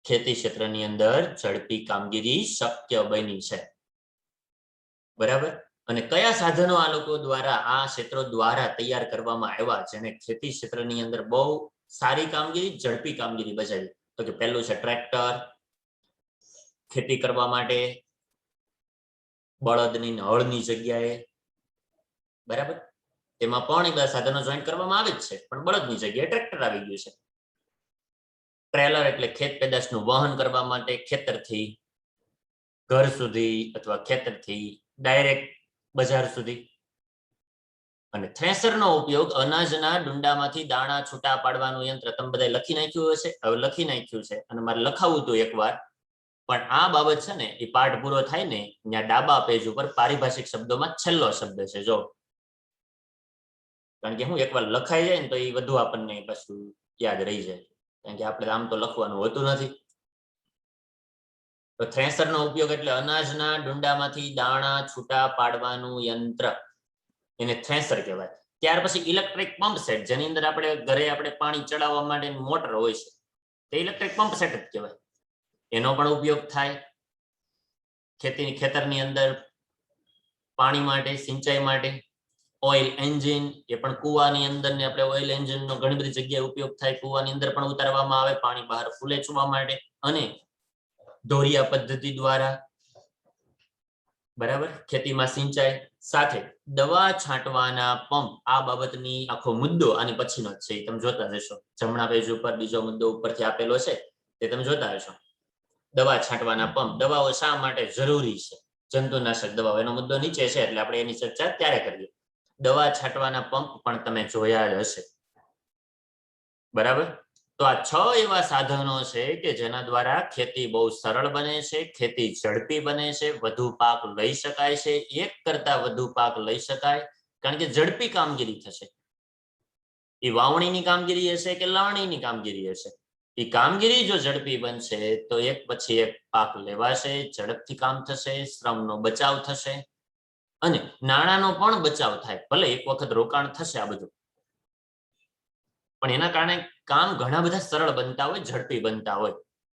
ખેતી ક્ષેત્રની અંદર ઝડપી કામગીરી શક્ય બની છે, બરાબર. અને કયા સાધનો આ લોકો દ્વારા, આ ક્ષેત્રો દ્વારા તૈયાર કરવામાં આવ્યા જેને ખેતી ક્ષેત્રની અંદર બહુ સારી કામગીરી, ઝડપી કામગીરી બજાવી? તો કે પહેલું છે ટ્રેક્ટર, ખેતી કરવા માટે બળદની હળની જગ્યાએ, બરાબર. તેમાં પણ એ બધા સાધનો જોઈન્ટ કરવામાં આવે જ છે, પણ બળદની જગ્યાએ ટ્રેક્ટર આવી ગયું છે. ટ્રેલર એટલે ખેત પેદાશનું વહન કરવા માટે ખેતરથી ઘર સુધી અથવા ખેતરથી ડાયરેક્ટ બજાર સુધી. અને થ્રેશરનો ઉપયોગ અનાજના ડુંડામાંથી દાણા છૂટા પાડવાનું યંત્ર. તમે બધા લખી નાખ્યું હશે, હવે લખી નાખ્યું છે અને મારે લખાવું હતું એકવાર, પણ આ બાબત છે ને એ પાઠ પૂરો થાય ને ત્યાં ડાબા પેજ ઉપર પારિભાષિક શબ્દોમાં છેલ્લો શબ્દ છે, જો. કારણ કે હું એકવાર લખાઈ જાય ને તો એ વધુ આપણને પાછું યાદ રહી જાય, કારણ કે આપણે આમ તો લખવાનું હોતું નથી. તો થ્રેસરનો ઉપયોગ એટલે અનાજના ડુંડામાંથી દાણા છૂટા પાડવાનું યંત્ર, એને થ્રેસર કહેવાય. ત્યાર પછી ઇલેક્ટ્રિક પંપ સેટ, જેની અંદર આપણે ઘરે આપણે પાણી ચડાવવા માટેની મોટર હોય છે, તે ઇલેક્ટ્રિક પંપ સેટ જ કહેવાય. એનો પણ ઉપયોગ થાય ખેતરની અંદર પાણી માટે, સિંચાઈ માટે. ઓઇલ એન્જિન, એ પણ કુવાની અંદર ને આપણે ઓઇલ એન્જિનનો ઘણી બધી જગ્યાએ ઉપયોગ થાય. કુવાની અંદર પણ ઉતારવામાં આવે પાણી બહાર ફૂલેચવા માટે, અને ધોરિયા પદ્ધતિ દ્વારા, બરાબર, ખેતીમાં સિંચાઈ. સાથે દવા છાંટવાના પંપ, આ બાબતની આખો મુદ્દો આની પછીનો જ છે, તમે જોતા જશો. જમણા પેજ ઉપર બીજો મુદ્દો ઉપરથી આપેલો છે, તે તમે જોતા હશો. દવા છાંટવાના પંપ, દવાઓ શા માટે જરૂરી છે, જંતુનાશક દવાઓ, એનો મુદ્દો નીચે છે, એટલે આપણે એની ચર્ચા ત્યારે કરીએ. દવા છાંટવાના પંપ પણ તમે જોયા જ હશે, બરાબર. તો આ 6 એવા સાધનો છે કે જેના દ્વારા ખેતી બહુ સરળ બને છે, ખેતી ઝડપી બને છે, વધુ પાક લઈ શકાય છે, એક કરતા વધુ પાક લઈ શકાય, કારણ કે ઝડપી કામગીરી થશે. એ વાવણીની કામગીરી હશે કે લાવણીની કામગીરી હશે, એ કામગીરી જો ઝડપી બનશે તો એક પછી એક પાક લેવાશે, ઝડપથી કામ થશે, શ્રમનો બચાવ થશે, અને નાણાંનો પણ બચાવ થાય. ભલે એક વખત રોકાણ થશે આ બધું, પણ એના કારણે કામ ઘણા બધા સરળ બનતા હોય, ઝડપી બનતા હોય,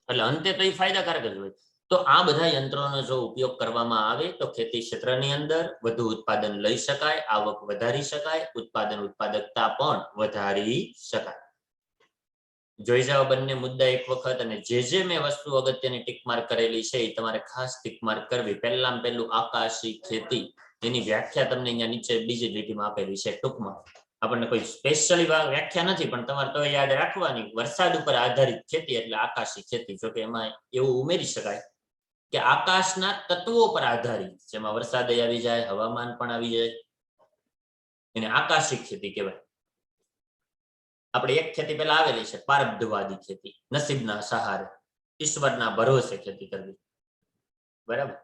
એટલે અંતે તો એ ફાયદાકારક જ હોય. તો આ બધા યંત્રોનો જો ઉપયોગ કરવામાં આવે તો ખેતી ક્ષેત્રની અંદર વધુ ઉત્પાદન લઈ શકાય, આવક વધારી શકાય, ઉત્પાદકતા પણ વધારી શકાય. જોઈ જાઓ બંને મુદ્દા એક વખત, અને જે મેં વસ્તુ અગત્યની ટીક માર્ક કરેલી છે એ તમારે ખાસ ટીક માર્ક કરવી. પહેલામાં પહેલું આકાશી ખેતી, એની વ્યાખ્યા તમને અહીંયા નીચે બીજી લીટીમાં આપેલી છે. ટૂંકમાં આપણને કોઈ સ્પેશિયલી વ્યાખ્યા નથી, પણ તમારે તો યાદ રાખવાની, વરસાદ ઉપર આધારિત ખેતી એટલે આકાશી ખેતી. જો કે એમાં એવું ઉમેરી શકાય કે આકાશના તત્વો પર આધારિત, જેમાં વરસાદ આવી જાય, હવામાન પણ આવી જાય, એને આકાશી ખેતી કહેવાય. આપણે એક ખેતી પેલા આવેલી છે, પારબ્ધવાદી ખેતી, નસીબના સહારે, ઈશ્વરના ભરોસે ખેતી કરવી, બરાબર,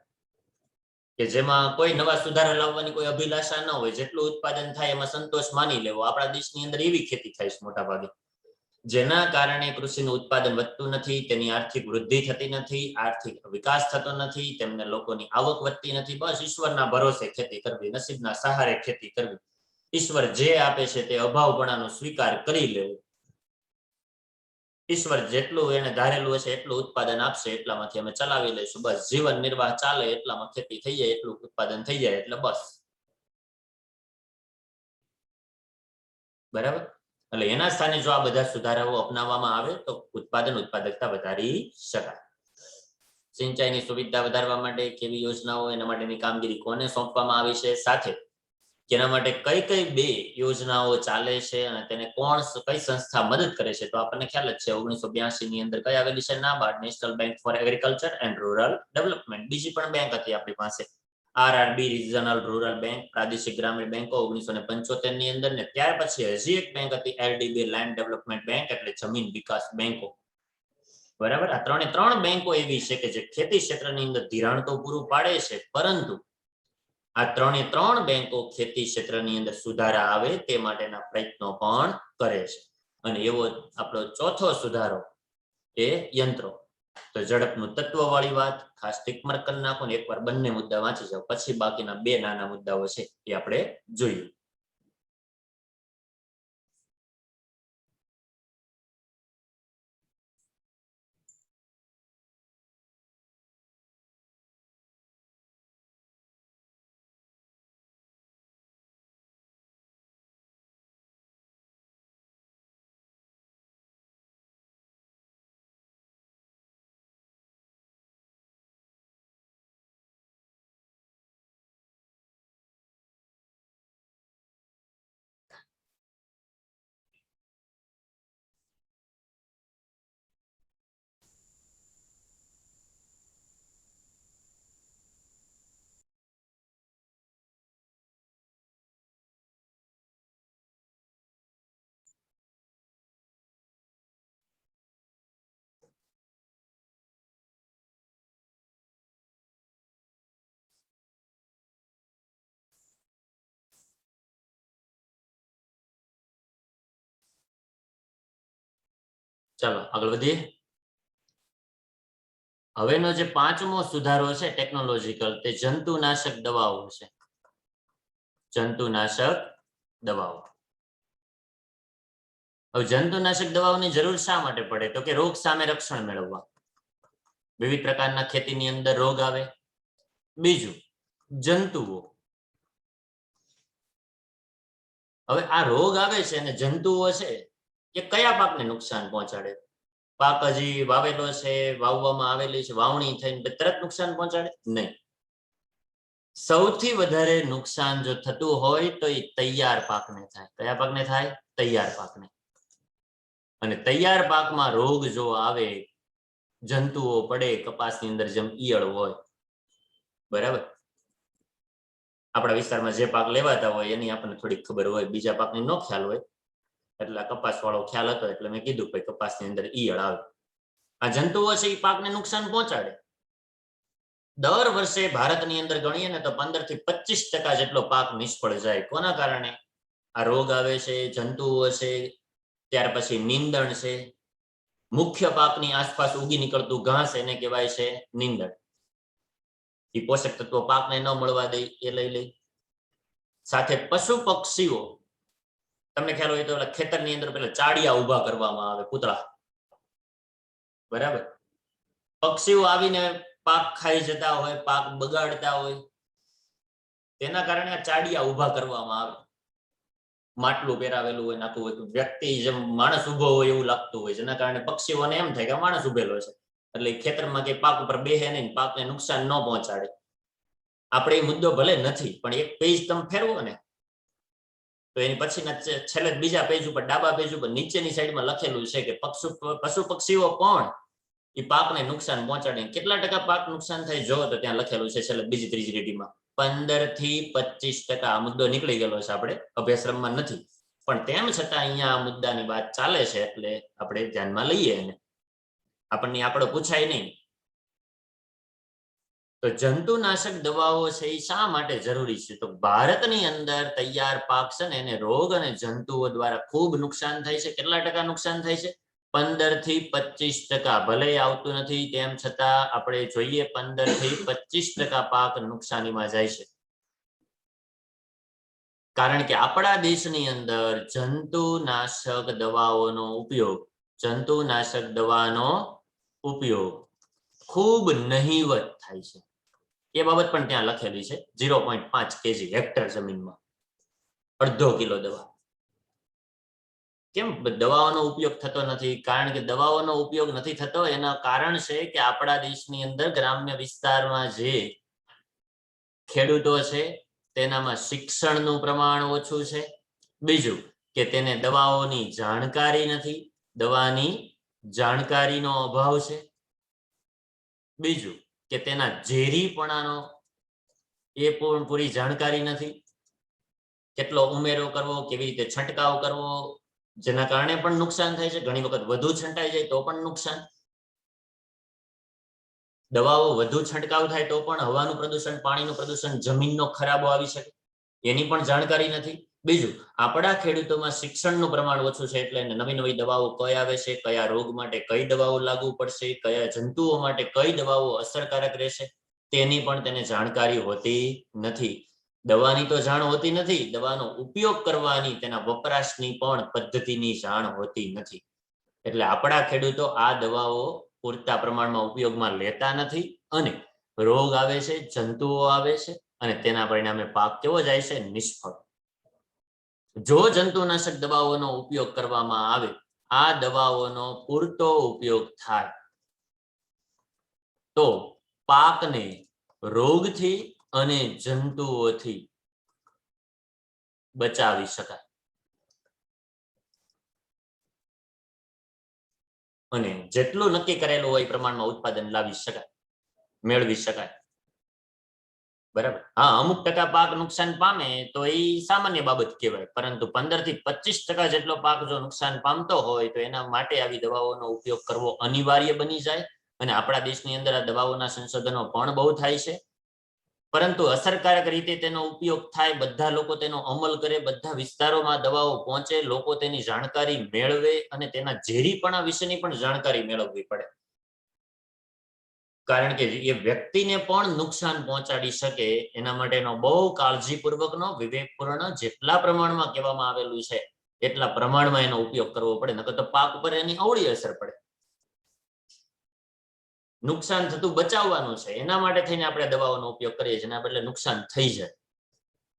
કે જેમાં કોઈ નવા સુધારા લાવવાની કોઈ અભિલાષા ન હોય, જેટલું ઉત્પાદન થાય એમાં સંતોષ માની લેવો. આપણા દેશની અંદર એવી ખેતી થાય છે મોટા ભાગે, જેના કારણે કૃષિનું ઉત્પાદન વધતું નથી, તેની આર્થિક વૃદ્ધિ થતી નથી, આર્થિક વિકાસ થતો નથી, તેમને લોકોની આવક વધતી નથી. બસ ઈશ્વરના ભરોસે ખેતી કરવી, નસીબના સહારે ખેતી કરવી, ઈશ્વર જે આપે છે તે અભાવપણાનો સ્વીકાર કરી લેવો. ઈશ્વર જેટલું એને ધારેલું હશે એટલું ઉત્પાદન આપશે, એટલામાંથી અમે ચલાવી લઈશું, બસ જીવન નિર્વાહ ચાલે એટલામાં ખેતી થઈ જાય, એટલું ઉત્પાદન થઈ જાય એટલે બસ, બરાબર. એટલે એના સ્થાને જો આ બધા સુધારાઓ અપનાવવામાં આવે તો ઉત્પાદકતા વધારી શકાય. સિંચાઈની સુવિધા વધારવા માટે કેવી યોજનાઓ, એના માટેની કામગીરી કોને સોંપવામાં આવી છે, સાથે જેના માટે કઈ કઈ 2 યોજનાઓ ચાલે છે અને તેને કઈ સંસ્થા મદદ કરે છે, તો આપણને ખ્યાલ જ છે. 1982 ની અંદર કઈ આવેલી છે? NABARD, national bank four agriculture and rural development. બીજી પણ બેંક હતી આપણી પાસે, આરઆરબી, રિજનલ રૂરલ બેંક, પ્રાદેશિક ગ્રામીણ બેંકો 1975 ની અંદર. ને ત્યાર પછી હજી એક બેંક હતી, એલડીબી, લેન્ડ ડેવલપમેન્ટ બેંક, એટલે જમીન વિકાસ બેંકો, બરાબર. આ 3 બેંકો એવી છે કે જે ખેતી ક્ષેત્રની અંદર ધિરાણ તો પૂરું પાડે છે, પરંતુ આ 3 બેંકો ખેતી ક્ષેત્રની અંદર સુધારા આવે તે માટેના પ્રયત્નો પણ કરે છે. અને એવો આપણો ચોથો સુધારો એ યંત્રો. તો ઝડપનું તત્વ વાળી વાત ખાસ ટીક માર્ક કરી નાખો ને એકવાર બંને મુદ્દા વાંચી જાઓ, પછી બાકીના 2 નાના મુદ્દાઓ છે એ આપણે જોઈએ. ચાલો આગળ વધીએ. હવેનો જે પાંચમો સુધારો છે ટેકનોલોજીકલ, તે જંતુનાશક દવાઓ છે. જંતુનાશક દવાઓ. હવે જંતુનાશક દવાઓની જરૂર શા માટે પડે? તો કે રોગ સામે રક્ષણ મેળવવા. વિવિધ પ્રકારના ખેતીની અંદર રોગ આવે. બીજું, જંતુઓ. હવે આ રોગ આવે છે અને જંતુઓ છે એ કયા પાકને નુકસાન પહોંચાડે? પાક હજી વાવેલો છે, વાવવામાં આવેલી છે, વાવણી થઈને તરત નુકસાન પહોંચાડે? નહીં. સૌથી વધારે નુકસાન જો થતું હોય તો એ તૈયાર પાકને થાય. કયા પાકને થાય? તૈયાર પાકને. અને તૈયાર પાકમાં રોગ જો આવે, જંતુઓ પડે, કપાસની અંદર જેમ ઈયળ હોય, બરાબર, આપણા વિસ્તારમાં જે પાક લેવાતા હોય એની આપણને થોડીક ખબર હોય, બીજા પાકની ન ખ્યાલ હોય. એટલે કપાસ વાળો ખ્યાલ હતો એટલે મેં કીધું ભાઈ કપાસની અંદર ઈયળ આવે. આ જંતુઓ છે એ પાકને નુકસાન પહોંચાડે. દર વર્ષે ભારતની અંદર ગણીએ ને તો 15 થી 25% જેટલો પાક નિષ્ફળ જાય. કોના કારણે? આ રોગ આવે છે, જંતુઓ છે, ત્યાર પછી નીંદણ છે. મુખ્ય પાકની આસપાસ ઉગી નીકળતું ઘાસ એને કહેવાય છે નીંદણ. એ પોષક તત્વો પાકને ન મળવા દે એ લઈ લે. સાથે પશુ પક્ષીઓ, તમને ખ્યાલ હોય તો ખેતરની અંદર પેલા ચાડિયા ઉભા કરવામાં આવે, પૂતળા, બરાબર, પક્ષીઓ આવીને પાક ખાઈ જતા હોય, પાક બગાડતા હોય, તેના કારણે આ ચાડિયા ઉભા કરવામાં આવે. માટલું પહેરાવેલું હોય, નાખવું હોય, વ્યક્તિ જેમ માણસ ઉભો હોય એવું લાગતું હોય, જેના કારણે પક્ષીઓને એમ થાય કે માણસ ઉભેલો છે, એટલે ખેતરમાં કે પાક ઉપર બેહે નહીં, પાકને નુકસાન ન પહોંચાડે. આપણે એ મુદ્દો ભલે નથી, પણ એક પેજ તમે ફેરવો ને તો એની પછીના છેલ્લે બીજા પેજ ઉપર, ડાબા પેજ ઉપર નીચેની સાઈડમાં લખેલું છે કે પશુ પક્ષીઓ પણ એ પાકને નુકસાન પહોંચાડે. કેટલા ટકા પાક નુકસાન થાય જો તો ત્યાં લખેલું છે છેલ્લે બીજી ત્રીજી લીટીમાં 15 થી 25%. આ મુદ્દો નીકળી ગયેલો છે, આપણે અભ્યાસક્રમમાં નથી, પણ તેમ છતાં અહીંયા આ મુદ્દાની વાત ચાલે છે એટલે આપણે ધ્યાનમાં લઈએ એને. આપણને આંકડો પૂછાય નહીં. તો જંતુનાશક દવાઓ છે એ શા માટે જરૂરી છે? તો ભારતની અંદર તૈયાર પાક છે ને એને રોગ અને જંતુઓ દ્વારા ખૂબ નુકસાન થાય છે. કેટલા ટકા નુકસાન થાય છે? 15 થી 25%. ભલે આવતું નથી તેમ છતાં આપણે જોઈએ 15 થી 25% પાક નુકસાનીમાં જાય છે. કારણ કે આપણા દેશની અંદર જંતુનાશક દવાનો ઉપયોગ ખૂબ નહિવત થાય છે. એ બાબત પણ ત્યાં લખેલી છે. 0.5 kg હેક્ટર જમીનમાં અડધો કિલો દવા. કેમ દવાઓનો ઉપયોગ થતો નથી? કારણ કે દવાઓનો ઉપયોગ નથી થતો એના કારણ છે કે આપણા દેશની અંદર ગ્રામ્ય વિસ્તારમાં જે ખેડૂતો છે તેનામાં શિક્ષણનું પ્રમાણ ઓછું છે. બીજું કે તેને દવાઓની જાણકારી નથી, દવાની જાણકારીનો અભાવ છે. બીજું કે તેના ઝેરીપણાનો એ પણ પૂરી જાણકારી નથી. કેટલો ઉમેરો કરવો, કેવી રીતે છંટકાવ કરવો, જેના કારણે પણ નુકસાન થાય છે. ઘણી વખત વધુ છંટાઈ જાય તો પણ નુકસાન. દવાઓ વધુ છંટકાવ થાય તો પણ હવાનું પ્રદૂષણ, પાણીનું પ્રદૂષણ, જમીનનો ખરાબો આવી શકે, એની પણ જાણકારી નથી. બીજું, આપણા ખેડૂતોમાં શિક્ષણનું પ્રમાણ ઓછું છે એટલે નવી નવી દવાઓ કઈ આવે છે, કયા રોગ માટે કઈ દવાઓ લાગુ પડશે, કયા જંતુઓ માટે કઈ દવાઓ અસરકારક રહેશે, તેની પણ તેને જાણકારી હોતી નથી. દવાની તો જાણ હોતી નથી, દવાનો ઉપયોગ કરવાની, તેના વપરાશની પણ પદ્ધતિની જાણ હોતી નથી. એટલે આપણા ખેડૂતો આ દવાઓ પૂરતા પ્રમાણમાં ઉપયોગમાં લેતા નથી અને રોગ આવે છે, જંતુઓ આવે છે અને તેના પરિણામે પાક કેવો જાય છે? નિષ્ફળ. જો જંતુનાશક દવાઓનો ઉપયોગ કરવામાં આવે, આ દવાઓનો પૂરતો ઉપયોગ થાય તો પાકને રોગથી અને જંતુઓથી બચાવી શકાય અને જેટલું નક્કી કરેલું હોય એ પ્રમાણમાં ઉત્પાદન લાવી શકાય, મેળવી શકાય. બરાબર. હા, અમુક ટકા પાક નુકસાન પામે તો એ સામાન્ય બાબત કહેવાય, પરંતુ 15 થી 25% જેટલો પાક જો નુકસાન પામતો હોય તો એના માટે આવી દવાઓનો ઉપયોગ કરવો અનિવાર્ય બની જાય. અને આપણા દેશની અંદર આ દવાઓના સંશોધનો પણ બહુ થાય છે, પરંતુ અસરકારક રીતે તેનો ઉપયોગ થાય, બધા લોકો તેનો અમલ કરે, બધા વિસ્તારોમાં દવાઓ પહોંચે, લોકો તેની જાણકારી મેળવે અને તેના ઝેરીપણા વિશેની પણ જાણકારી મેળવવી પડે. કારણ કે એ વ્યક્તિને પણ નુકસાન પહોંચાડી શકે એના માટેનો બહુ કાળજીપૂર્વકનો વિવેકપૂર્ણ જેટલા પ્રમાણમાં કહેવામાં આવેલું છે એટલા પ્રમાણમાં એનો ઉપયોગ કરવો પડે, નકર તો પાક ઉપર એની અવળી અસર પડે. નુકસાન થતું બચાવવાનું છે એના માટે થઈને આપણે દવાઓનો ઉપયોગ કરીએ છીએ, એના બદલે નુકસાન થઈ જાય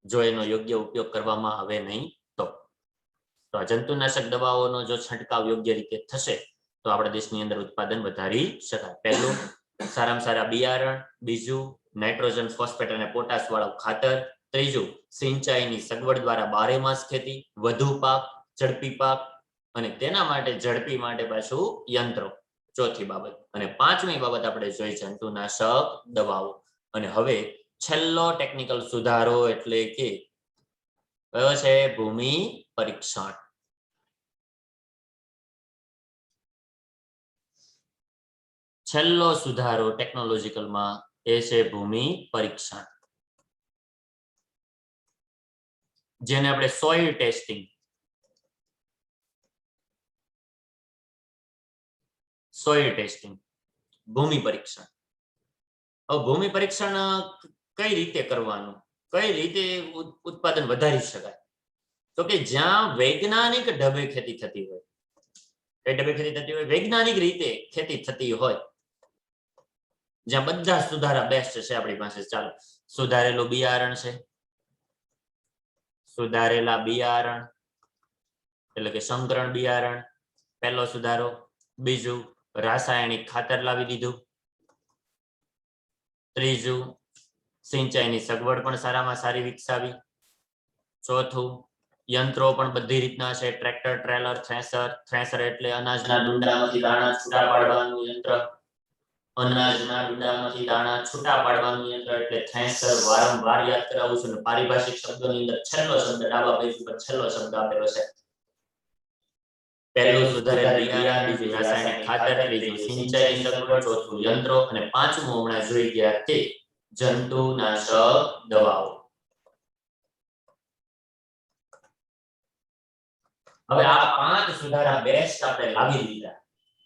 જો એનો યોગ્ય ઉપયોગ કરવામાં આવે નહીં તો. આ જંતુનાશક દવાઓનો જો છંટકાવ યોગ્ય રીતે થશે તો આપણા દેશની અંદર ઉત્પાદન વધારી શકાય. પહેલું, સારામાં સારા બિયારણ. બીજું, નાઇટ્રોજન, ફોસ્ફેટ અને પોટાશ વાળું ખાતર. ત્રીજું, સિંચાઈની સગવડ દ્વારા બારેમાસ ખેતી, વધુ પાક, ઝડપી પાક અને તેના માટે ઝડપી માટે પાછું યંત્રો. ચોથી બાબત. અને પાંચમી બાબત આપણે જોઈ જંતુનાશક દવાઓ. અને હવે છેલ્લો ટેકનિકલ સુધારો એટલે કે કયો છે? ભૂમિ પરીક્ષણ. છેલ્લો સુધારો ટેકનોલોજીકલમાં એ છે ભૂમિ પરીક્ષણ, જેને આપણે સોઇલ ટેસ્ટિંગ, ભૂમિ પરીક્ષણ. હવે ભૂમિ પરીક્ષણ કઈ રીતે કરવાનું, કઈ રીતે ઉત્પાદન વધારી શકાય? તો કે જ્યાં વૈજ્ઞાનિક ઢબે ખેતી થતી હોય, કઈ ઢબે ખેતી થતી હોય? વૈજ્ઞાનિક રીતે ખેતી થતી હોય, જ્યાં બધા સુધારા બેસ્ટ છે આપણી પાસે. ચાલો, સુધારેલું બિયારણ છે, સુધારેલા બિયારણ એટલે કે સંકરણ બિયારણ, પહેલો સુધારો. બીજું, રાસાયણિક ખાતર લાવી દીધું. ત્રીજું, સિંચાઈની સગવડ પણ સારામાં સારી વિકસાવી. ચોથું, યંત્રો પણ બધી રીતના છે, ટ્રેક્ટર, ટ્રેલર, થ્રેસર. થ્રેસર એટલે અનાજના ડુંડામાંથી દાણા છૂટા પાડવાનું યંત્ર. અનાજના ડુંડામાંથી દાણા છૂટા પાડવાનું યંત્ર એટલે થ્રેસર. વારંવાર યાદ કરાવું છું, પારિભાષિક શબ્દોની અંદર છેલ્લો શબ્દ ડાબા પેજ ઉપર છેલ્લો શબ્દ આપેલો છે. પહેલું, સુધારેલ બિયારણ. બીજું, રાસાયણિક ખાતર. ત્રીજું, સિંચાઈની સગવડ. ચોથું, યંત્રો. અને પાંચમું હમણાં જોઈ ગયા તે જંતુનાશક દવાઓ. હવે આ 5 સુધારા બેસ્ટ આપણે લાવી દીધા,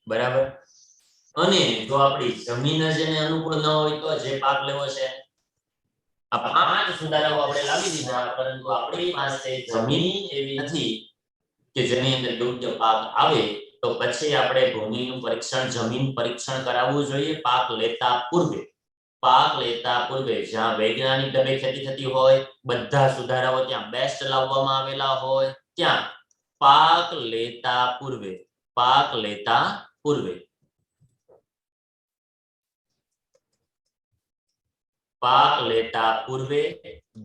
બરાબર. અને જો આપણી જમીન જ એને અનુકૂળ ન હોય તો જે પાક લેવો છે, આ 5 સુધારાઓ આપણે લાવી દીધા, પરંતુ આપણી પાસે જમીન એવી નથી કે જેની અંદર યોગ્ય પાક આવે, તો પછી આપણે ભૂમિનું પરીક્ષણ, જમીન પરીક્ષણ કરાવવું જોઈએ પાક લેતા પૂર્વે. પાક લેતા પૂર્વે જ્યાં વૈજ્ઞાનિક ઢબે ખેતી થતી હોય, બધા સુધારાઓ ત્યાં બેસ્ટ લાવવામાં આવેલા હોય, ત્યાં પાક લેતા પૂર્વે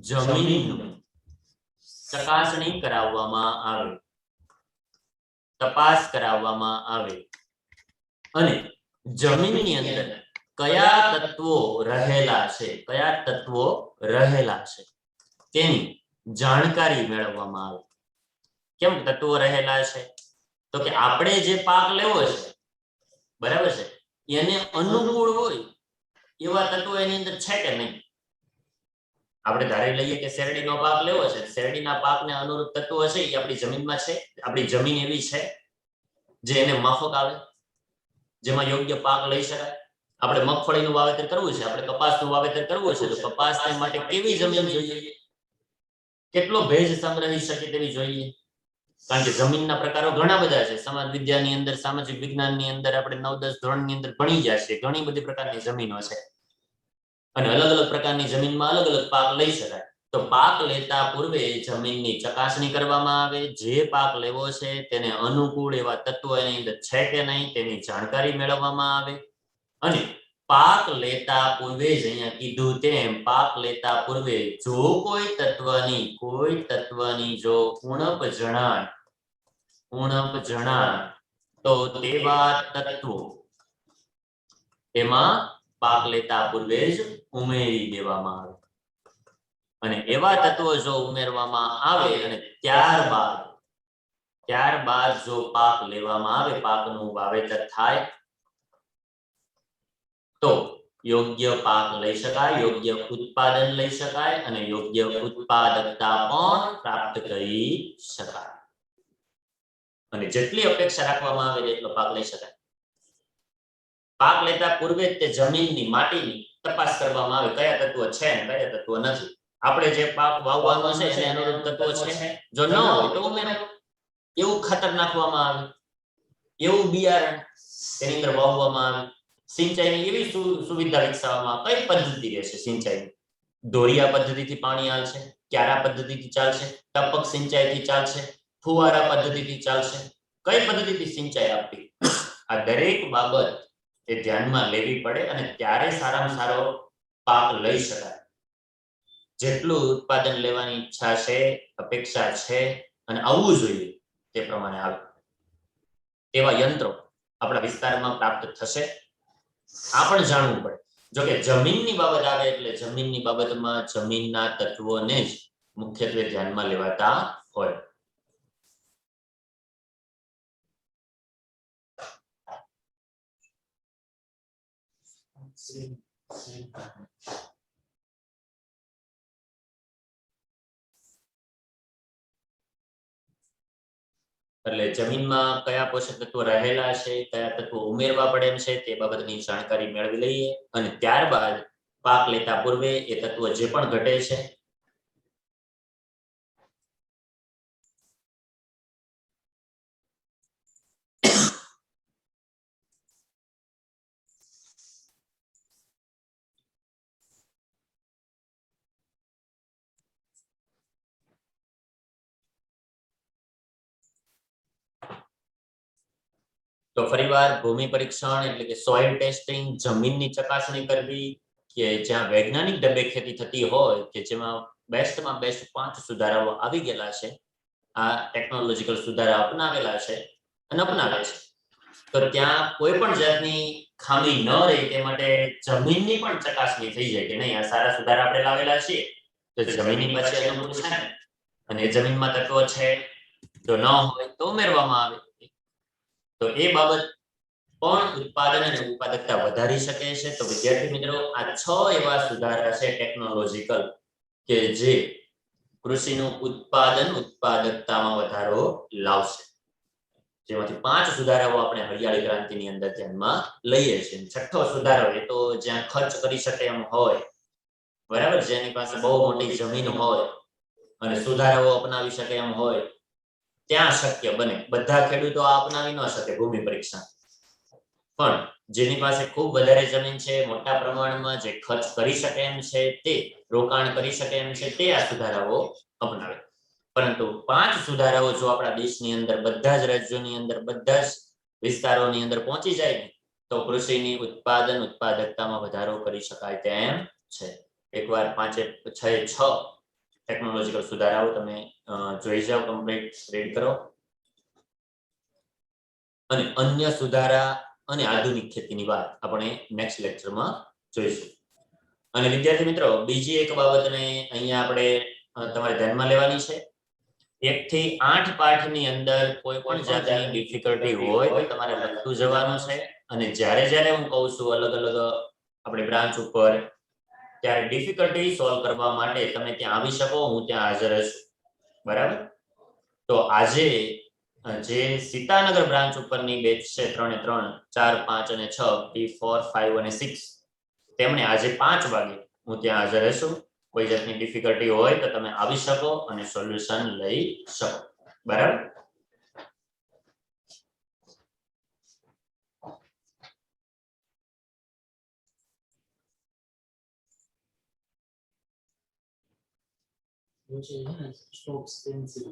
જમીનનું ચકાસણી કરાવવામાં આવે, તપાસ કરાવવામાં આવે અને જમીનની અંદર કયા તત્વો રહેલા છે તેની જાણકારી મેળવવામાં આવે. કેમ તત્વો રહેલા છે? તો કે આપણે જે પાક લેવો છે, બરાબર છે, એને અનુકૂળ હોય એવા તત્વો એની અંદર છે કે નહીં. આપણે ધારી લઈએ કે શેરડીનો પાક લેવો છે, શેરડીના પાકને અનુરૂપ તત્વો છે એ આપણી જમીનમાં છે. આપણી જમીન એવી છે જે એને માફક આવે, જેમાં યોગ્ય પાક લઈ શકાય. આપણે મગફળીનું વાવેતર કરવું છે, આપણે કપાસનું વાવેતર કરવું છે, તો કપાસને માટે કેવી જમીન જોઈએ? કેટલો ભેજ સંગ્રહી શકે તેવી જોઈએ? કારણ કે જમીનના પ્રકારો ઘણા બધા છે. સમાજ વિદ્યાની અંદર, સામાજિક વિજ્ઞાનની અંદર આપણે 9-10 ધોરણની અંદર ભણી ગયા છે. ઘણી બધી પ્રકારની જમીનો છે અને અલગ અલગ પ્રકારની જમીનમાં અલગ અલગ પાક લઈ શકાય. તો પાક લેતા પૂર્વે જમીનની ચકાસણી કરવામાં આવે. જે પાક લેવો છે તેને અનુકૂળ એવા તત્વો એની અંદર છે કે નહીં તેની જાણકારી મેળવવામાં આવે. અને પાક લેતા પૂર્વે જ અહીંયા કીધું તેમ પાક લેતા પૂર્વે જો કોઈ તત્વની જો ઉણપ જણાય તો તેવા તત્વો એમાં પાક લેતા પૂર્વે જ ઉમેરી દેવામાં આવે. અને એવા તત્વો જો ઉમેરવામાં આવે અને ત્યારબાદ જો પાક લેવામાં આવે, પાકનું વાવેતર થાય, તો યોગ્ય પાક લઈ શકાય, યોગ્ય ઉત્પાદન લઈ શકાય અને યોગ્ય ઉત્પાદકતા પણ પ્રાપ્ત કરી શકાય. અને જેટલી અપેક્ષા રાખવામાં આવે એટલો પાક લઈ શકાય. પાક લેતા પૂર્વે જ તે જમીનની માટીની તપાસ કરવામાં આવે કયા તત્વો છે અને કયા તત્વો નથી. આપણે જે પાક વાવવાનો છે એને અનુરૂપ તત્વો છે, જો ન હોય તો ઉમેરો. એવું ખાતર નાખવામાં આવે, એવું બિયારણ તેની અંદર વાવવામાં આવે. સિંચાઈની એવી સુવિધા વિકસાવવામાં કઈ પદ્ધતિ રહેશે સિંચાઈની? દોરિયા પદ્ધતિથી પાણી આવશે, ક્યારા પદ્ધતિથી ચાલશે, ટપક સિંચાઈથી ચાલશે, ફુવારા પદ્ધતિથી ચાલશે, કઈ પદ્ધતિથી સિંચાઈ આપવી? આ દરેક બાબત એ ધ્યાનમાં લેવી પડે અને ત્યારે સારામાં સારો પાક લઈ શકાય. જેટલું ઉત્પાદન લેવાની ઈચ્છા છે, અપેક્ષા છે અને આવવું જોઈએ તે પ્રમાણે આવે તેવા યંત્રો આપણા વિસ્તારમાં પ્રાપ્ત થશે. આ પણ જાણવું પડે. જો કે જમીનની બાબત આવે એટલે જમીનની બાબતમાં જમીનના તત્વોને જ મુખ્યત્વે ધ્યાનમાં લેવાતા હોય. એટલે જમીનમાં કયા પોષક તત્વો રહેલા છે, કયા તત્વો ઉમેરવા પડે એમ છે તે બાબતની જાણકારી મેળવી લઈએ અને ત્યારબાદ પાક લેતા પૂર્વે એ તત્વો જે પણ ઘટે છે તો ફરીવાર ભૂમિ પરીક્ષણ એટલે કે સોઇલ ટેસ્ટિંગ, જમીનની ચકાસણી કરવી કે જ્યાં વૈજ્ઞાનિક ઢબે ખેતી થતી હોય કે જેમાં બેસ્ટમાં બેસ્ટ 5 સુધારાઓ આવી ગયેલા છે, આ ટેકનોલોજીકલ સુધારા અપનાવેલા છે અને અપનાવે છે, તો ત્યાં કોઈ પણ જાતની ખામી ન રહે તે માટે જમીનની પણ ચકાસણી થઈ જાય કે નહીં આ સારા સુધારા આપણે લાવેલા છીએ તો જમીનની પાછી અનુકૂળ છે ને અને જમીનમાં તત્વો છે, જો ન હોય તો ઉમેરવામાં આવે. તો એ બાબત પણ ઉત્પાદન અને ઉત્પાદકતા વધારી શકે છે. તો વિદ્યાર્થી મિત્રો આ 6 એવા સુધારા છે ટેકનોલોજીકલ કે જે કૃષિનું ઉત્પાદન ઉત્પાદકતામાં વધારો લાવશે. જેમાંથી 5 સુધારાઓ આપણે હરિયાળી ક્રાંતિની અંદર ધ્યાનમાં લઈએ છીએ. છઠ્ઠો સુધારો એ તો જ્યાં ખર્ચ કરી શકે એમ હોય, બરાબર, જેની પાસે બહુ મોટી જમીન હોય અને સુધારાઓ અપનાવી શકે એમ હોય ત્યાં શક્ય બને. બધા ખેડૂતો આ અપનાવી ન શકે ભૂમિ પરીક્ષણ, પણ જેની પાસે ખૂબ વધારે જમીન છે, મોટા પ્રમાણમાં જે ખર્ચ કરી શકે એમ છે, તે રોકાણ કરી શકે એમ છે, તે આ સુધારાઓ અપનાવે. પરંતુ 5 સુધારાઓ જો આપણા દેશની અંદર બધા જ રાજ્યોની અંદર બધા જ વિસ્તારોની અંદર પહોંચી જાય તો કૃષિની ઉત્પાદન ઉત્પાદકતામાં વધારો કરી શકાય તેમ છે. એકવાર 5 6 ટેકનોલોજીકલ સુધારાઓ તમે જોઈ જાઓ, કમ્પ્લીટ રીડ કરો અને અન્ય સુધારા અને આધુનિક ખેતીની વાત આપણે નેક્સ્ટ લેક્ચરમાં જોઈશું. અને વિદ્યાર્થી મિત્રો બીજી એક બાબતને અહીંયા આપણે તમારે ધ્યાનમાં લેવાની છે. 1 થી 8 પાઠની અંદર કોઈ પણ જાતની ડિફિકલ્ટી હોય તો તમારે લખતું જવાનું છે અને જ્યારે જ્યારે હું કહું છું અલગ અલગ આપણે બ્રાન્ચ ઉપર ત્યારે ડિફિકલ્ટી સોલ્વ કરવા માટે તમે ત્યાં આવી શકો, હું ત્યાં હાજર છું, બરાબર. તો આજે જે સીતાનગર બ્રાન્ચ ઉપરની બેચ છે 3 અને 3, 4, 5 અને 6, P4, 5 અને 6, તેમણે આજે 5 વાગે હું ત્યાં હાજર રહેશું. કોઈ જાતની ડિફિકલ્ટી હોય તો તમે આવી શકો અને સોલ્યુશન લઈ શકો, બરાબર. मुझे है ना स्ट्रोक स्टेंसिल